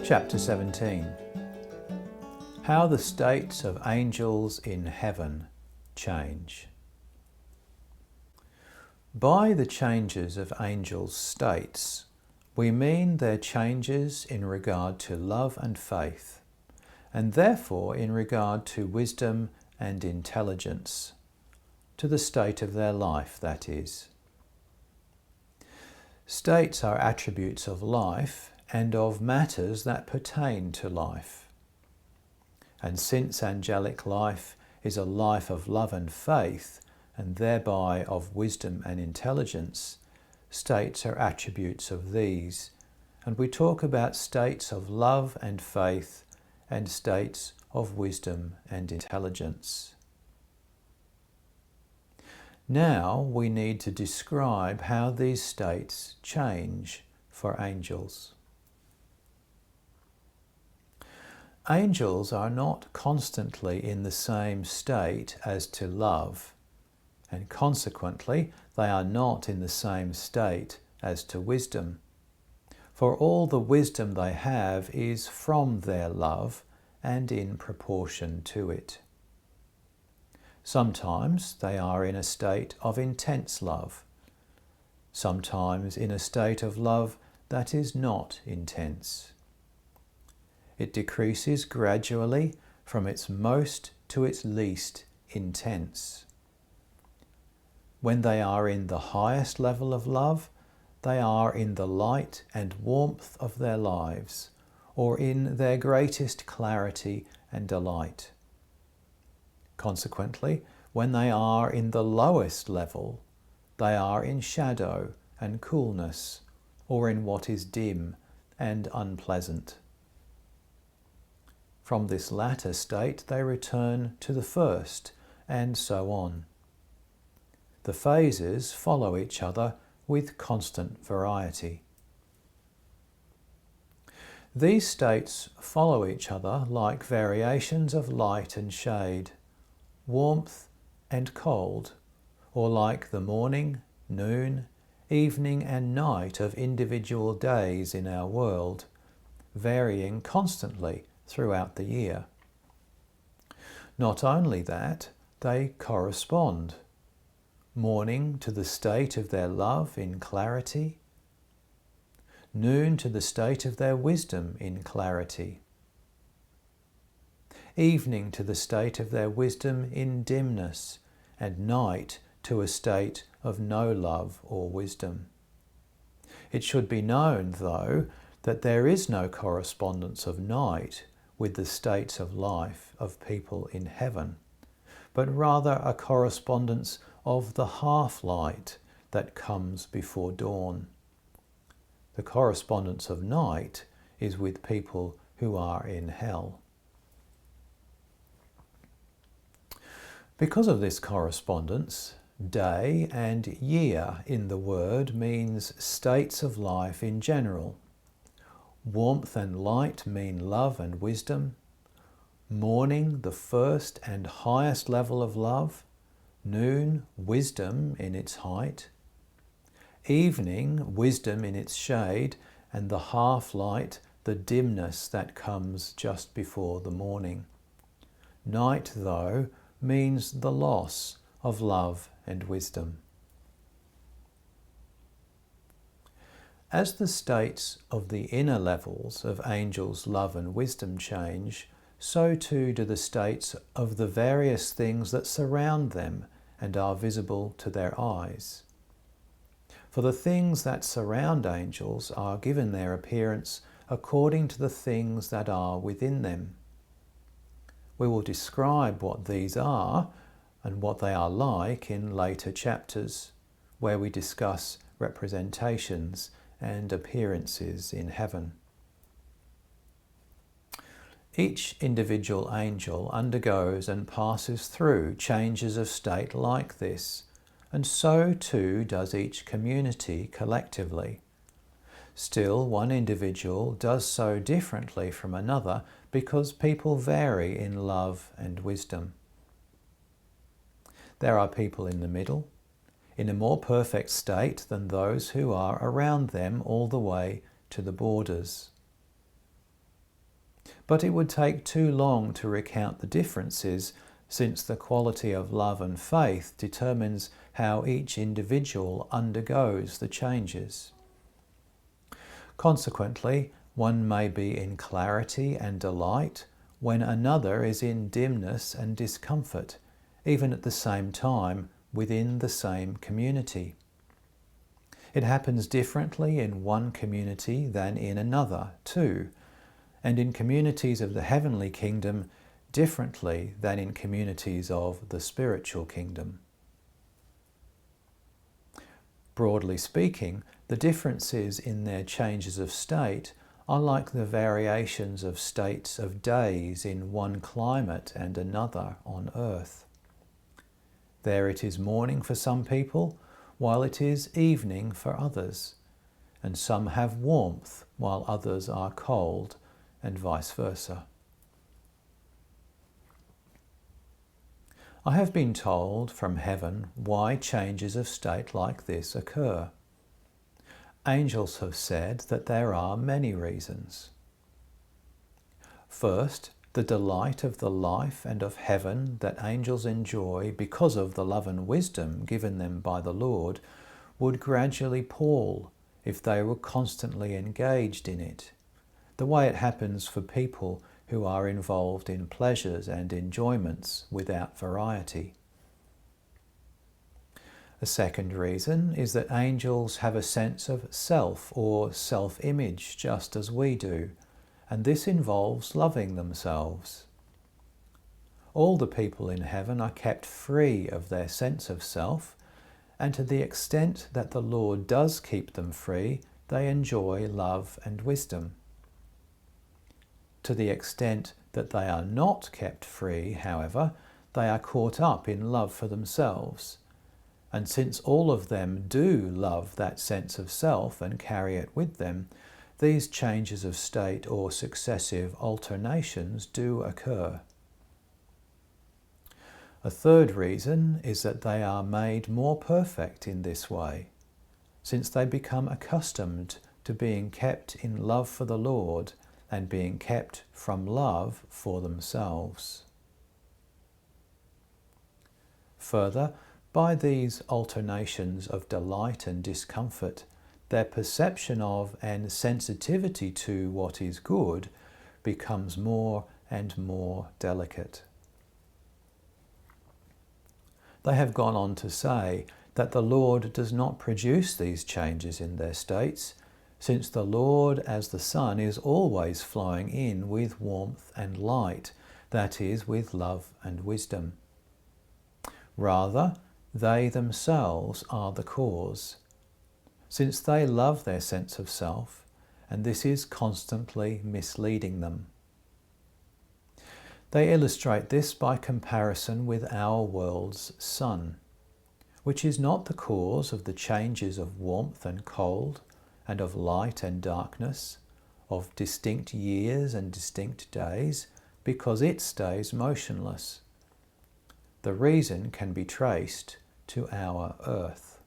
Chapter 17. How the states of angels in heaven change. By the changes of angels' states, we mean their changes in regard to love and faith, and therefore in regard to wisdom and intelligence, to the state of their life, that is. States are attributes of life and of matters that pertain to life. And since angelic life is a life of love and faith, and thereby of wisdom and intelligence, states are attributes of these, and we talk about states of love and faith and states of wisdom and intelligence. Now we need to describe how these states change for angels. Angels are not constantly in the same state as to love, and consequently they are not in the same state as to wisdom. For all the wisdom they have is from their love and in proportion to it. Sometimes they are in a state of intense love, sometimes in a state of love that is not intense. It decreases gradually from its most to its least intense. When they are in the highest level of love, they are in the light and warmth of their lives, or in their greatest clarity and delight. Consequently, when they are in the lowest level, they are in shadow and coolness, or in what is dim and unpleasant. From this latter state they return to the first, and so on. The phases follow each other with constant variety. These states follow each other like variations of light and shade, warmth and cold, or like the morning, noon, evening and night of individual days in our world, varying constantly throughout the year. Not only that, they correspond. Morning to the state of their love in clarity, noon to the state of their wisdom in clarity, evening to the state of their wisdom in dimness, and night to a state of no love or wisdom. It should be known, though, that there is no correspondence of night with the states of life of people in heaven, but rather a correspondence of the half-light that comes before dawn. The correspondence of night is with people who are in hell. Because of this correspondence, day and year in the word means states of life in general. Warmth and light mean love and wisdom. Morning, the first and highest level of love. Noon, wisdom in its height. Evening, wisdom in its shade, and the half-light, the dimness that comes just before the morning. Night, though, means the loss of love and wisdom. As the states of the inner levels of angels' love and wisdom change, so too do the states of the various things that surround them and are visible to their eyes. For the things that surround angels are given their appearance according to the things that are within them. We will describe what these are and what they are like in later chapters, where we discuss representations and appearances in heaven. Each individual angel undergoes and passes through changes of state like this, and so too does each community collectively. Still, one individual does so differently from another because people vary in love and wisdom. There are people in the middle, in a more perfect state than those who are around them all the way to the borders. But it would take too long to recount the differences, since the quality of love and faith determines how each individual undergoes the changes. Consequently, one may be in clarity and delight when another is in dimness and discomfort, even at the same time within the same community. It happens differently in one community than in another, too, and in communities of the heavenly kingdom differently than in communities of the spiritual kingdom. Broadly speaking, the differences in their changes of state are like the variations of states of days in one climate and another on earth. There it is morning for some people, while it is evening for others, and some have warmth while others are cold, and vice versa. I have been told from heaven why changes of state like this occur. Angels have said that there are many reasons. First, the delight of the life and of heaven that angels enjoy because of the love and wisdom given them by the Lord would gradually pall if they were constantly engaged in it, the way it happens for people who are involved in pleasures and enjoyments without variety. A second reason is that angels have a sense of self or self-image just as we do, and this involves loving themselves. All the people in heaven are kept free of their sense of self, and to the extent that the Lord does keep them free, they enjoy love and wisdom. To the extent that they are not kept free, however, they are caught up in love for themselves. And since all of them do love that sense of self and carry it with them, these changes of state or successive alternations do occur. A third reason is that they are made more perfect in this way, since they become accustomed to being kept in love for the Lord and being kept from love for themselves. Further, by these alternations of delight and discomfort, their perception of and sensitivity to what is good becomes more and more delicate. They have gone on to say that the Lord does not produce these changes in their states, since the Lord as the sun is always flowing in with warmth and light, that is, with love and wisdom. Rather, they themselves are the cause, since they love their sense of self, and this is constantly misleading them. They illustrate this by comparison with our world's sun, which is not the cause of the changes of warmth and cold, and of light and darkness, of distinct years and distinct days, because it stays motionless. The reason can be traced to our earth.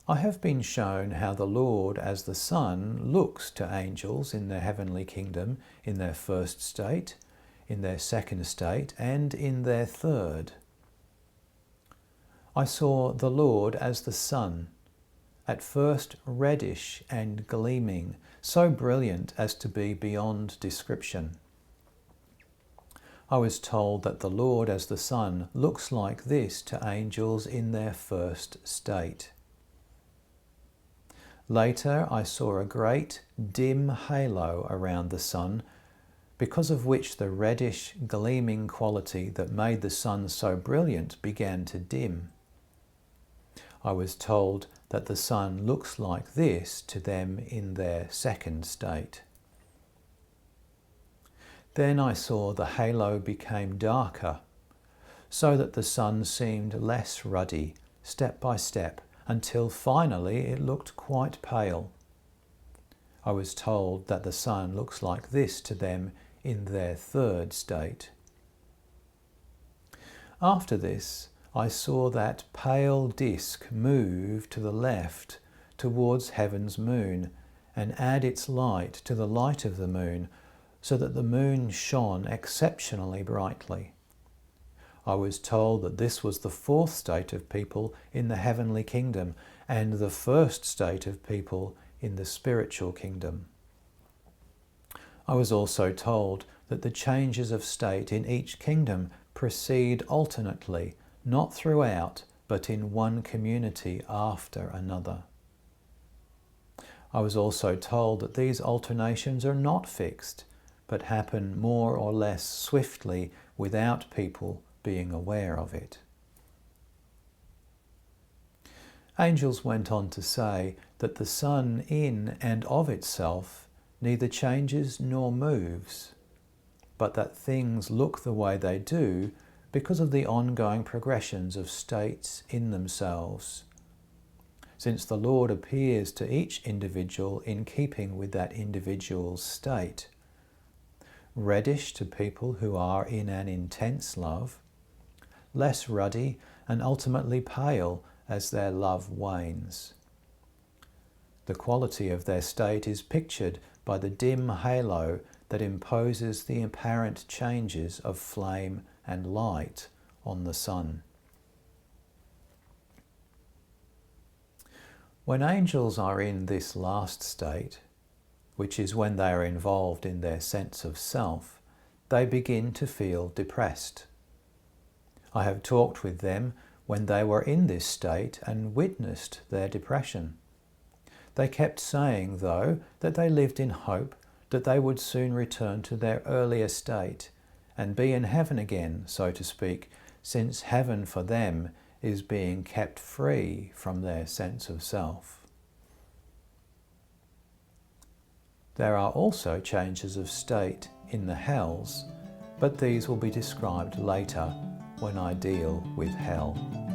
I have been shown how the Lord as the sun looks to angels in their heavenly kingdom in their first state, in their second state, and in their third. I saw the Lord as the sun, at first reddish and gleaming, so brilliant as to be beyond description. I was told that the Lord as the sun looks like this to angels in their first state. Later I saw a great dim halo around the sun, because of which the reddish gleaming quality that made the sun so brilliant began to dim. I was told that the sun looks like this to them in their second state. Then I saw the halo became darker, so that the sun seemed less ruddy, step by step, until finally it looked quite pale. I was told that the sun looks like this to them in their third state. After this, I saw that pale disk move to the left towards heaven's moon, and add its light to the light of the moon, so that the moon shone exceptionally brightly. I was told that this was the fourth state of people in the heavenly kingdom and the first state of people in the spiritual kingdom. I was also told that the changes of state in each kingdom proceed alternately, not throughout, but in one community after another. I was also told that these alternations are not fixed, but happen more or less swiftly without people being aware of it. Angels went on to say that the sun in and of itself neither changes nor moves, but that things look the way they do because of the ongoing progressions of states in themselves, since the Lord appears to each individual in keeping with that individual's state. Reddish to people who are in an intense love, less ruddy and ultimately pale as their love wanes. The quality of their state is pictured by the dim halo that imposes the apparent changes of flame and light on the sun. When angels are in this last state, which is when they are involved in their sense of self, they begin to feel depressed. I have talked with them when they were in this state and witnessed their depression. They kept saying, though, that they lived in hope that they would soon return to their earlier state and be in heaven again, so to speak, since heaven for them is being kept free from their sense of self. There are also changes of state in the hells, but these will be described later when I deal with hell.